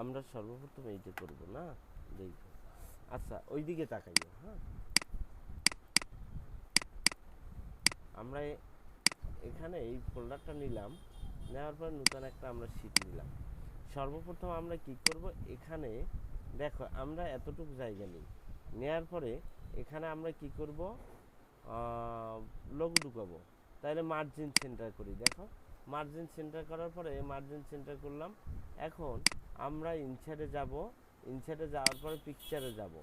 আমরা সর্বপ্রথম এইটা করব না, দেখো। আচ্ছা ওইদিকে তাকাইও। হ্যাঁ, আমরা এখানে এই ফোল্ডারটা নিলাম, নেওয়ার পর নতুন একটা আমরা শীট নিলাম। সর্বপ্রথম আমরা কি করব, এখানে দেখো আমরা এতটুকু জায়গা নিই, নেওয়ার পরে এখানে আমরা কি করব, লোগো ঢুকাবো। তাহলে মার্জিন সেন্টার করি, দেখো মার্জিন সেন্টার করার পরে মার্জিন সেন্টার করলাম। এখন আমরা ইনসাইডে যাব, ইনসাইডে যাওয়ার পরে পিকচারে যাব।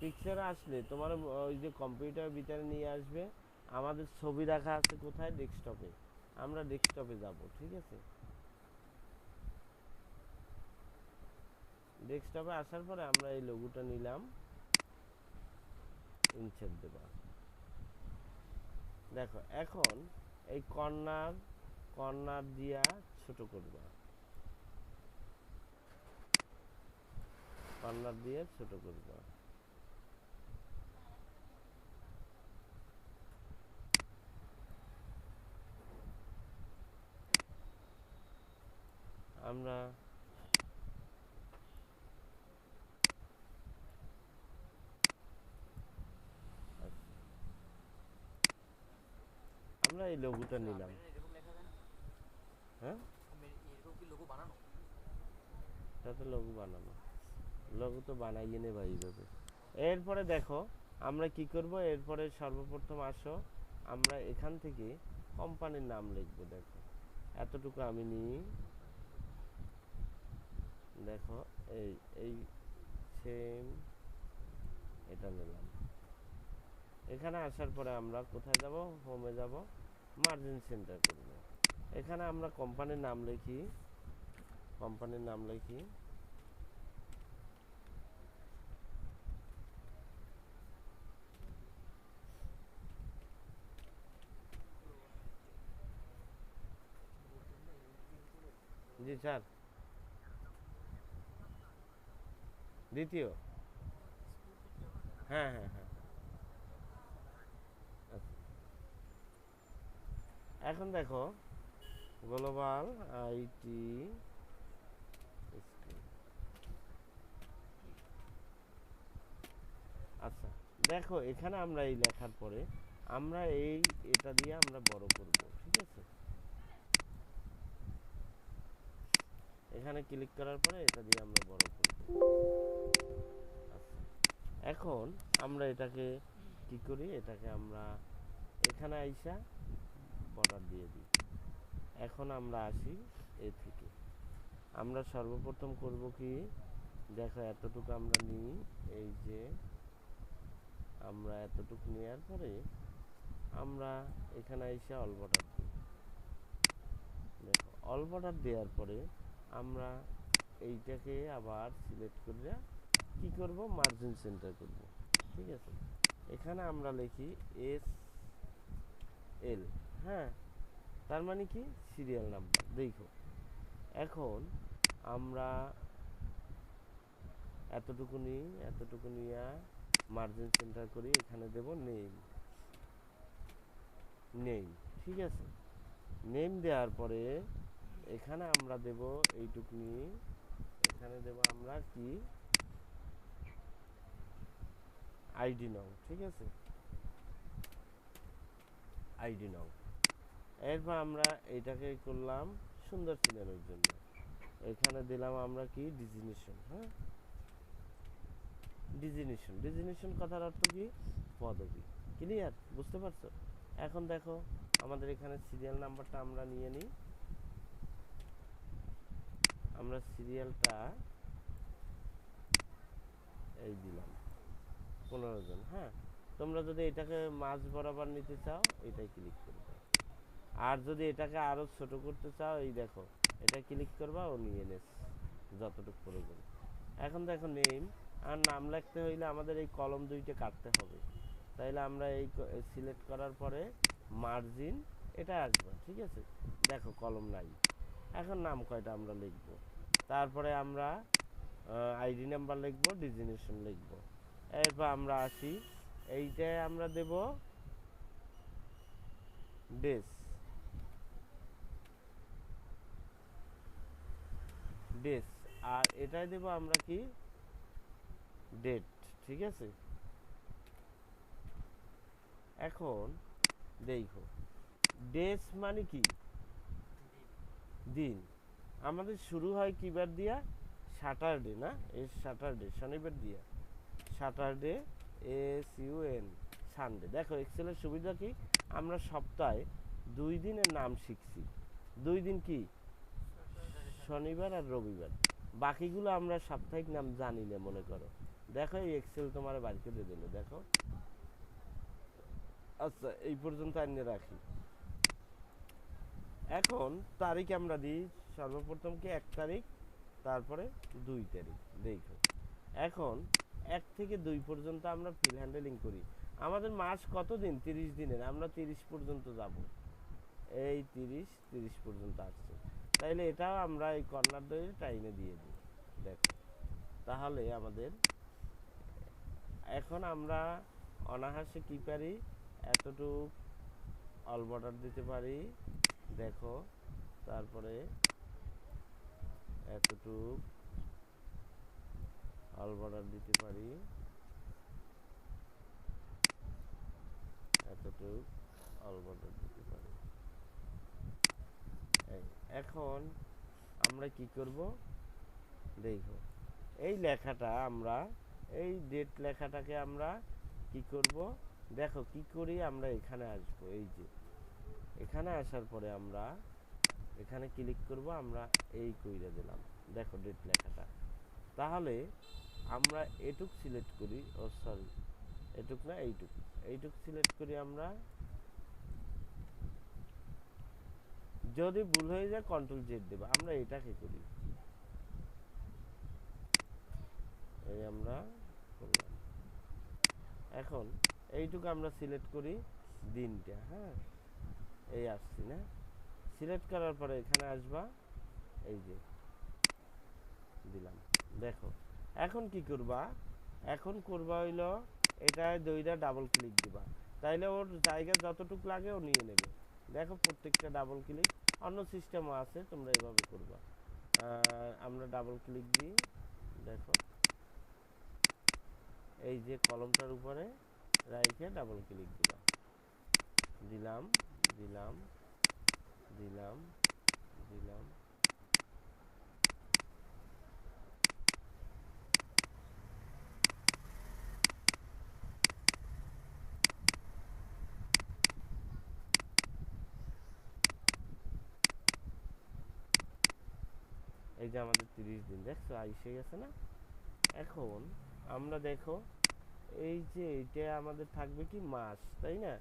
পিকচারে আসলে তোমার ওই যে কম্পিউটার ভিতরে নিয়ে আসবে, আমাদের ছবি রাখা আছে কোথায়, ডেস্কটপে। আমরা ডেস্কটপে যাব, ঠিক আছে। ডেস্কটপে আসার পরে আমরা এই লোগোটা নিলাম, ইনসার্ট দেবা। দেখো এখন এই কর্নার কর্নার দিয়া ছোট করবা, কর্নার দিয়ে ছোট করবা। আমরা আমরা এই লোগোটা নিলাম। হ্যাঁ, তাতে লোগো বানানো, লোগো তো বানাইয়ে নেবা এইভাবে। এরপরে দেখো আমরা কি করব, এরপরে সর্বপ্রথম আসো, আমরা এখান থেকে কোম্পানির নাম লিখবো। দেখো এতটুকু আমি নিই, দেখো এই এই সেম এটা নিলাম। এখানে আসার পরে আমরা কোথায় যাব, হোমে যাব, মার্জিন সেন্টার করব। এখানে আমরা কোম্পানির নাম লিখি, কোম্পানির নাম লিখি জি স্যার, দ্বিতীয়। হ্যাঁ হ্যাঁ হ্যাঁ, আচ্ছা। এখন দেখো গ্লোবাল আইটি স্কুল। আচ্ছা দেখো এখানে আমরা এই লেখার পরে আমরা এটা দিয়ে আমরা বড় করব, ঠিক আছে। এখানে ক্লিক করার পরে এটা দিয়ে আমরা বড় করব। আচ্ছা এখন আমরা এটাকে কি করি, এটাকে আমরা এখানে আইসা বর্ডার দিয়ে দিই। এখন আমরা আসি এ থেকে, আমরা সর্বপ্রথম করব কি, দেখো এতটুকু আমরা নিই, এই যে আমরা এতটুকু নেওয়ার পরে আমরা এখানে এসে অল বর্ডার দিই। দেখো অল বর্ডার দেওয়ার পরে আমরা এইটাকে আবার সিলেক্ট করে কি করব, মার্জিন সেন্টার করব, ঠিক আছে। এখানে আমরা লিখি এস এল। হ্যাঁ, তার মানে কি সিরিয়াল নাম্বার। দেখো এখন আমরা এতটুকু নিই, এতটুকু নিয়ে মার্জিন সেন্টার করি, এখানে দেব নেম, নেম, ঠিক আছে। নেম দেওয়ার পরে এখানে আমরা দেব এইটুকু নিয়ে, এখানে দেব আমরা কি আইডি নং, ঠিক আছে, আইডি নং। এরপর আমরা এইটাকে করলাম সুন্দর সিনারির জন্য, এখানে দিলাম আমরা কি ডিজিনেশন। হ্যাঁ, ডিজিনেশন, ডিজিনেশন কথার অর্থ কি, পদবি। ক্লিয়ার, বুঝতে পারছো। এখন দেখো আমাদের এখানে সিরিয়াল নাম্বারটা আমরা নিয়ে নিই, আমরা সিরিয়ালটা এই দিলাম 15 জন। হ্যাঁ, তোমরা যদি এটাকে মাঝ বরাবর নিতে চাও এটাই ক্লিক করবে, আর যদি এটাকে আরো ছোট করতে চাও এই দেখো এটা ক্লিক করবা ও নিয়ে নেস যতটুকু প্রয়োজন। এখন দেখো নেম আর নাম লিখতে হইলে আমাদের এই কলম দুইটা কাটতে হবে, তাইলে আমরা এই সিলেক্ট করার পরে মার্জিন এটা আসবে, ঠিক আছে। দেখো কলম নাই, এখন নাম কয়টা আমরা লিখব, তারপরে আমরা আইডি নাম্বার লিখব, ডেজিগনেশন লিখব। এরপর আমরা আসি, এইটায় আমরা দেব ডেস, ডেস, আর এটাই দেব আমরা কি ডেট। ঠিক আছে, এখন দেখো ডেস মানে কি দিন। আমাদের শুরু হয় কি বার দিয়া, স্যাটারডে না, এস স্যাটারডে শনিবার দিয়া, স্যাটারডে SUN সানডে। দেখো এক্সেলের সুবিধা কি, আমরা সপ্তাহে 2 দিনের নাম শিখছি। 2 দিন কি, শনিবার আর রবিবার। বাকিগুলো আমরা সাপ্তাহিক নাম জানি না মনে করো। দেখো এই এক্সেল তোমার বাইর করে দিল, দেখো। আচ্ছা এই পর্যন্ত আনিয়ে রাখি। এখন তারিখ আমরা দিই, সর্বপ্রথম কি 1 তারিখ, তারপরে 2 তারিখ। দেখো এখন 1 থেকে 2 পর্যন্ত আমরা ফিল হ্যান্ডেলিং করি। আমাদের মাস কত দিন, 30 দিনের, আমরা 30 পর্যন্ত যাব। এই 30 পর্যন্ত আসছে, তাইলে এটাও আমরা এই কর্নার দইয়ের টাইমে দিয়ে দিই। দেখো তাহলে আমাদের এখন আমরা অনায়াসে কি পারি, এতটুক অল বর্ডার দিতে পারি। দেখো তারপরে এতটুক অল বর্ডার দিতে পারি, এতটুক অল বর্ডার দিতে পারি। এখন আমরা কি করব, দেখো এই লেখাটা আমরা, এই ডেট লেখাটাকে আমরা কি করব, দেখো কি করি, আমরা এখানে আসবো। এই যে এখানে আসার পরে আমরা এখানে ক্লিক করব, আমরা এই কইরা দিলাম। দেখো ডেট লেখাটা, তাহলে আমরা এটুক সিলেক্ট করি, ও সরি এটুক না, এইটুক সিলেক্ট করি আমরা। যদি ভুল হয়ে যায় কন্ট্রোল জেড দেব, আমরা এটাকে করি, এই আমরা করলাম। এখন এইটুকু আমরা সিলেক্ট করি দিনটা, হ্যাঁ এই আসছি না, সিলেক্ট করার পরে এখানে আসবা, এই যে দিলাম। দেখো এখন কি করবা, এখন করবা হইলো এটায় দুইটা ডাবল ক্লিক দিবা, তাইলে ওর জায়গা যতটুক লাগে ও নিয়ে নেবে। দেখো প্রত্যেকটা ডাবল ক্লিক, অন্য সিস্টেমও আছে, তোমরা এভাবে করবা। আমরা ডাবল ক্লিক দিই, দেখো এই যে কলমটার উপরে রাইখে ডাবল ক্লিক দিবা, দিলাম দিলাম দিলাম দিলাম। এই যে আমাদের 30 দিন দেখছো আইসে গেছে না। এখন আমরা দেখো এই যে এটা আমাদের থাকবে কি মাস, তাই না,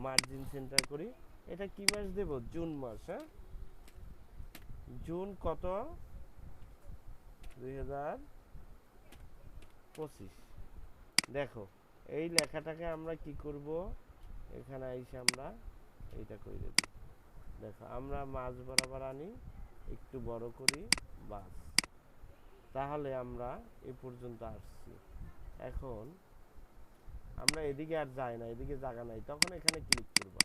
মার্জিন সেন্টার করি। এটা কি মাস দেব, জুন মাস। হ্যাঁ জুন কত, 2025। দেখো এই লেখাটাকে আমরা কি করব, এখানে আইসে আমরা এইটা করে দিই। দেখো আমরা মাছ বরাবর আনি, একটু বড় করি, বাস। তাহলে আমরা এ পর্যন্ত আসছি। এখন আমরা এদিকে আর যাই না, এদিকে জায়গা নাই, তখন এখানে ক্লিক করব।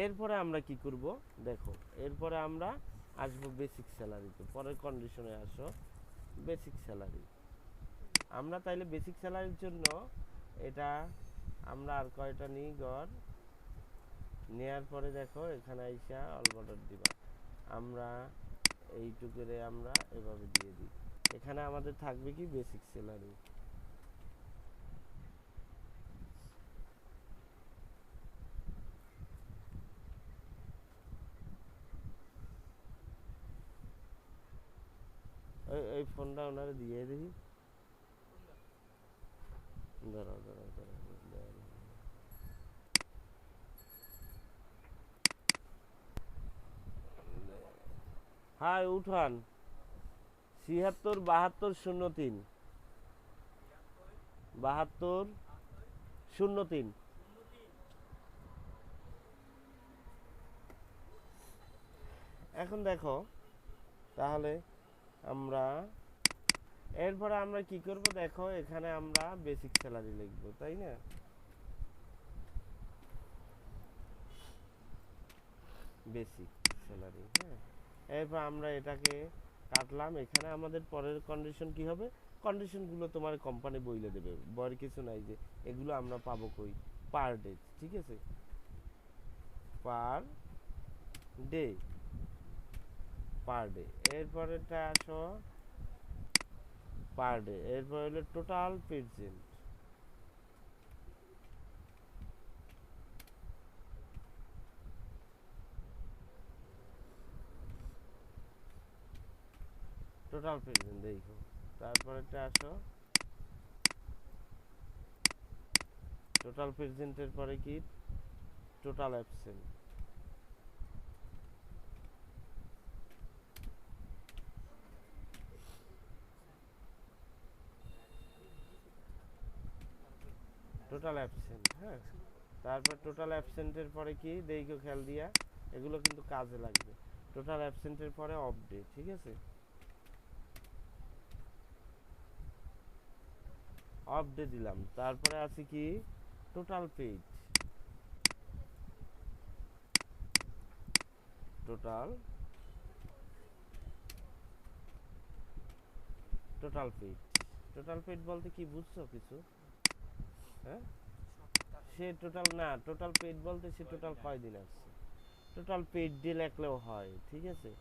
এরপরে আমরা কি করব, দেখো এরপরে আমরা আসবো বেসিক স্যালারিতে, পরের কন্ডিশনে আসো বেসিক স্যালারি। আমরা তাইলে বেসিক স্যালারির জন্য এটা আমরা আর কয়টা নিই গড়, নেয়ার পরে দেখো এখানে আইসা অল বর্ডার দিবা। আমরা এইটুকুরে আমরা এভাবে দিয়ে দিই, এখানে আমাদের থাকবে কি বেসিক স্যালারি। এই ফোনটা ওনারে দিয়ে দিই, দাঁড়াও দাঁড়াও দাঁড়াও। হ্যাঁ উঠান 76 72 03, 72 03। এখন দেখো তাহলে আমরা এরপরে আমরা কি করব, দেখো এখানে আমরা বেসিক স্যালারি লিখব, তাই না, বেসিক স্যালারি। হ্যাঁ এরপর আমরা এটাকে কাটলাম। এখানে আমাদের পরের কন্ডিশন কি হবে, কন্ডিশনগুলো তোমার কোম্পানি বইলে দেবে, বড় কিছু নাই, যে এগুলো আমরা পাবো কই, পার ডে, ঠিক আছে, পার ডে, পার ডে। এরপরেরটা আসো পার ডে, এরপর হলো টোটাল প্রেজেন্ট, টোটাল প্রেজেন্ট দেখো। তারপরেরটা আসো টোটাল প্রেজেন্টের পরে কি, টোটাল অ্যাবসেন্ট, টোটাল অ্যাবসেন্ট। হ্যাঁ, তারপর টোটাল অ্যাবসেন্টের পরে কি দেখো, খেয়াল দিয়া, এগুলো কিন্তু কাজে লাগবে। টোটাল অ্যাবসেন্টের পরে অফ ডে, ঠিক আছে, অফ ডে দিলাম। তারপরে আছে কি total paid, total total paid. Total paid বলতে কি বুঝছো কিছু? হ্যাঁ, সে টোটাল না, টোটাল পেইড বলতে সে টোটাল কয়দিন আসছে, টোটাল পেইড ডে লেখলেও হয়, ঠিক আছে।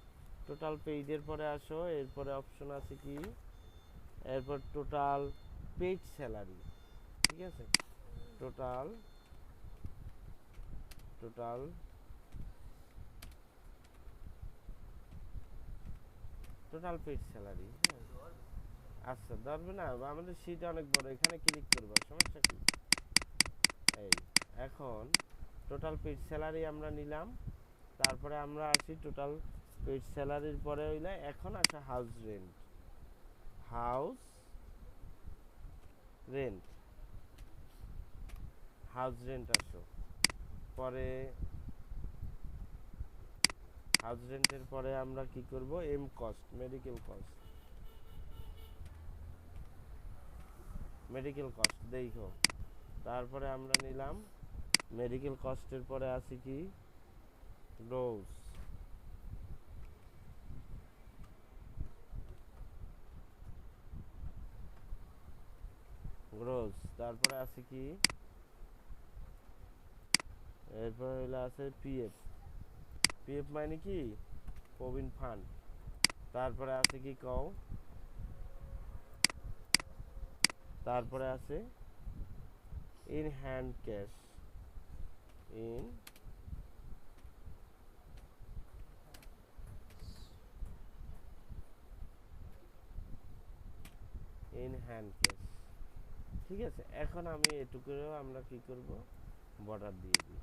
টোটাল পেইডের পরে আসো, এরপরে অপশন আছে কি, এরপর টোটাল পেইড স্যালারি, ঠিক আছে, total total total paid salary. হ্যাঁ, আচ্ছা ধরবে না, আমাদের শীট অনেক বড়, এখানে ক্লিক করবো, সমস্যা কি, এই এখন টোটাল পেইড স্যালারি আমরা নিলাম। তারপরে আমরা আসি টোটাল পেইড স্যালারির পরে হইলে এখন আসে house rent, house rent, house rent আসো, পরে হাউস রেন্টের পরে আমরা কি করব, M cost, medical cost, medical cost দেখো। তারপরে আমরা নিলাম মেডিকেল কস্টের পরে আছে কি গ্রোস, গ্রোস। তারপরে আছে কি, এরপরে হইলো আছে পিএফ, পিএফ মানে কি প্রভিডেন্ট ফান্ড। তারপরে আছে কি কও, তারপরে আছে in hand cash, in in hand cash, ঠিক আছে। এখন আমি এটুকুও আমরা কি করব, বর্ডার দিয়ে দিই।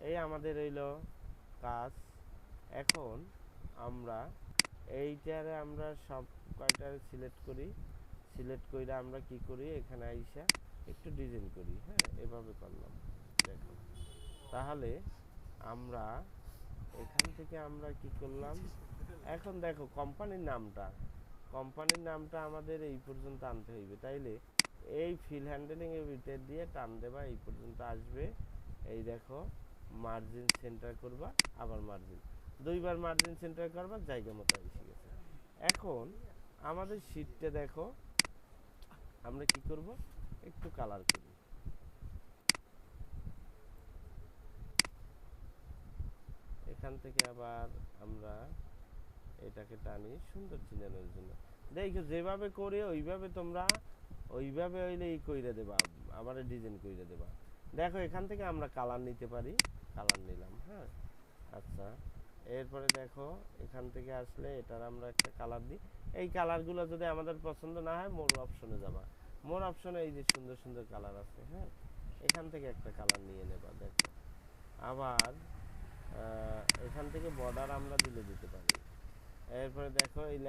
এই আমাদের হইলো কাজ। এখন আমরা এইটারে আমরা সব কয়টা সিলেক্ট করি, সিলেক্ট করে আমরা কি করি, এখানে আইসা একটু ডিজাইন করি। হ্যাঁ, এভাবে করলাম, দেখো। তাহলে আমরা এখান থেকে আমরা কি করলাম, এখন দেখো কোম্পানির নামটা, কোম্পানির নামটা আমাদের এই পর্যন্ত আনতে হইবে, তাইলে এই ফিল হ্যান্ডেলিং এর ভিতর দিয়ে টান দেবা, এই পর্যন্ত আসবে। এই দেখো মার্জিন সেন্টার করবা, আবার মার্জিন, দুইবার মার্জিন সেন্টার করবা, জায়গা মতো এসে গেছে। এখন আমাদের শীটটা দেখো, আমরা কি করব, একটু কালার করি, এখান থেকে আবার আমরা এটাকে টানি সুন্দর চিনানোর জন্য। দেখো যেভাবে করে ওইভাবে তোমরা, ওইভাবে হইলে এই কইরে দেবা, আবার ডিজাইন কইরে দেবা। দেখো এখান থেকে আমরা কালার নিতে পারি, কালার নিলাম। হ্যাঁ, আচ্ছা, এরপরে দেখো এখান থেকে আসলে এটার আমরা একটা কালার দিই। এই কালারগুলো যদি আমাদের পছন্দ না হয়, মোর অপশনে যাবা, মোর অপশনে এই যে সুন্দর সুন্দর কালার আছে, হ্যাঁ, এখান থেকে একটা কালার নিয়ে নেবা। দেখো আবার এখান থেকে বর্ডার আমরা দিতে পারি। এরপরে দেখো এই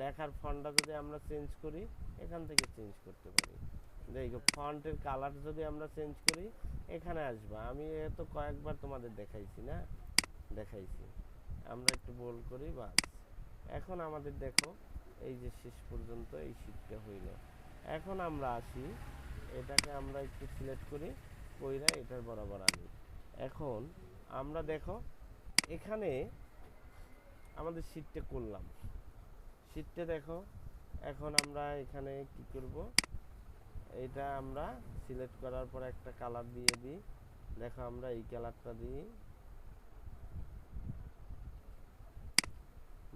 লেখার ফন্টটা যদি আমরা চেঞ্জ করি, এখান থেকে চেঞ্জ করতে পারি। দেখো ফন্টের কালার যদি আমরা চেঞ্জ করি, এখানে আসবা। আমি তো কয়েকবার তোমাদের দেখাইছি না, দেখাইছি। আমরা একটু বোল্ড করি, বাস। এখন আমাদের দেখো এই যে শেষ পর্যন্ত এই শীটটা হইল। এখন আমরা আসি, এটাকে আমরা একটু সিলেক্ট করি, কইরা এটার বরাবর আনি। এখন আমরা দেখো এখানে আমাদের শীটটা করলাম, শীটটা দেখো। এখন আমরা এখানে কি করব, এটা আমরা সিলেক্ট করার পর একটা কালার দিয়ে দিই। দেখো আমরা এই কালারটা দিই,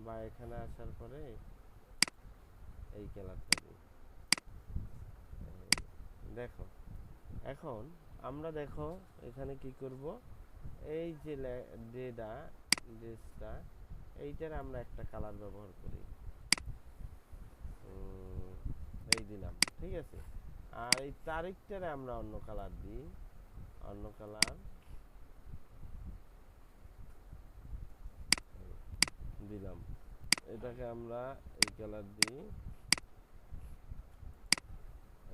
বা এখানে আসার পরে এই কালারটা দিই। দেখো এখন আমরা দেখো এখানে কি করব, এই যে ড্রেসটা এইটার আমরা একটা কালার ব্যবহার করি, এই দিলাম, ঠিক আছে। আর এই তারিখটারে আমরা অন্য কালার দিই, অন্য কালার দিলাম, এটাকে আমরা এই কালার দিই,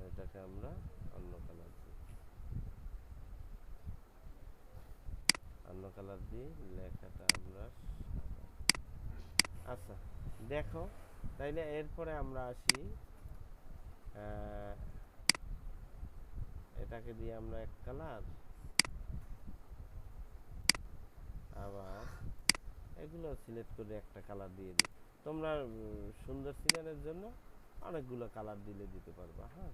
এটাকে আমরা অন্য কালার দিই, অন্য কালার দিই, লেখাটা আমরা সাদা। আচ্ছা দেখো, তাইলে এরপরে আমরা আসি, এটাকে দিয়ে আমরা এক কালার, আবার এগুলো সিলেক্ট করে একটা কালার দিয়ে দিই। তোমরা সুন্দর সিনারের জন্য অনেকগুলো কালার দিতে পারবা। হ্যাঁ,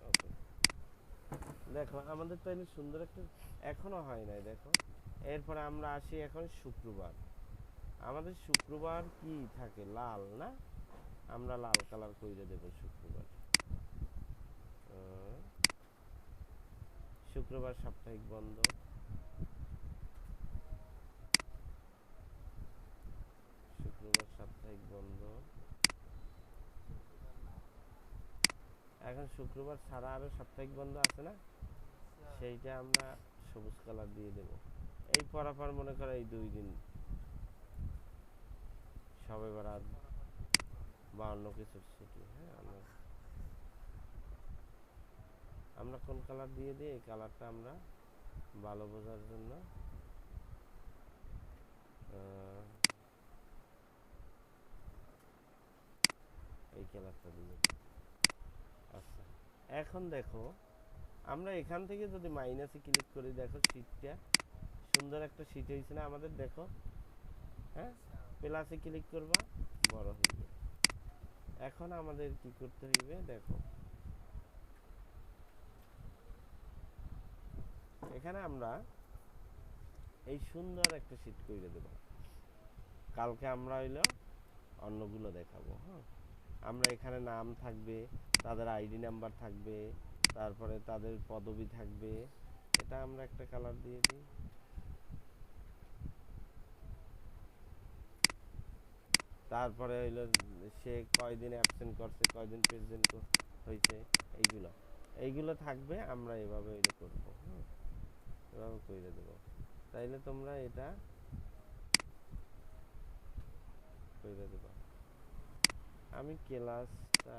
ওকে। দেখো আমাদের তাইলে সুন্দর একটা, এখনো হয় নাই দেখো। এরপরে আমরা আসি এখন শুক্রবার। আমাদের শুক্রবার কি থাকে, লাল না, আমরা লাল কালার করে দেব শুক্রবার। শুক্রবার সাপ্তাহিক বন্ধ, শুক্রবার সাপ্তাহিক বন্ধ। এখন শুক্রবার ছাড়া আরো সাপ্তাহিক বন্ধ আছে না, সেইটা আমরা সবুজ কালার দিয়ে দেব। এই পরাপর মনে করো এই 2 দিন, সবে বরাত বা অন্য কিছুর ছুটি। হ্যাঁ, আমরা কোন কালার দিয়ে দিই, এই কালারটা আমরা ভালো বোঝার জন্য এই কালারটা দিয়ে দিই। আচ্ছা এখন দেখো আমরা এখান থেকে যদি মাইনাসে ক্লিক করি, দেখো শীটটা সুন্দর একটা শীট হয়েছে না আমাদের, দেখো। হ্যাঁ, প্লাসে ক্লিক করবা, বড় হয়ে যাবে। এখন আমাদের কি করতে হইবে, দেখো এখানে আমরা এই সুন্দর একটা শীট করে দেব। কালকে আমরা হইলো অন্যগুলো দেখাবো। হ্যাঁ, আমরা এখানে নাম থাকবে, তাদের আইডি নাম্বার থাকবে, তারপরে তাদের পদবি থাকবে। এটা আমরা একটা কালার দিয়ে দিই। তারপরে হইলো সে কয়দিন অ্যাবসেন্ট করছে, কয়দিন প্রেজেন্ট হয়েছে, এইগুলো এইগুলো থাকবে। আমরা এভাবে এটা করবো। হ্যাঁ, এভাবে করে দেবো। তাইলে তোমরা এটা করে দেবা। আমি ক্লাসটা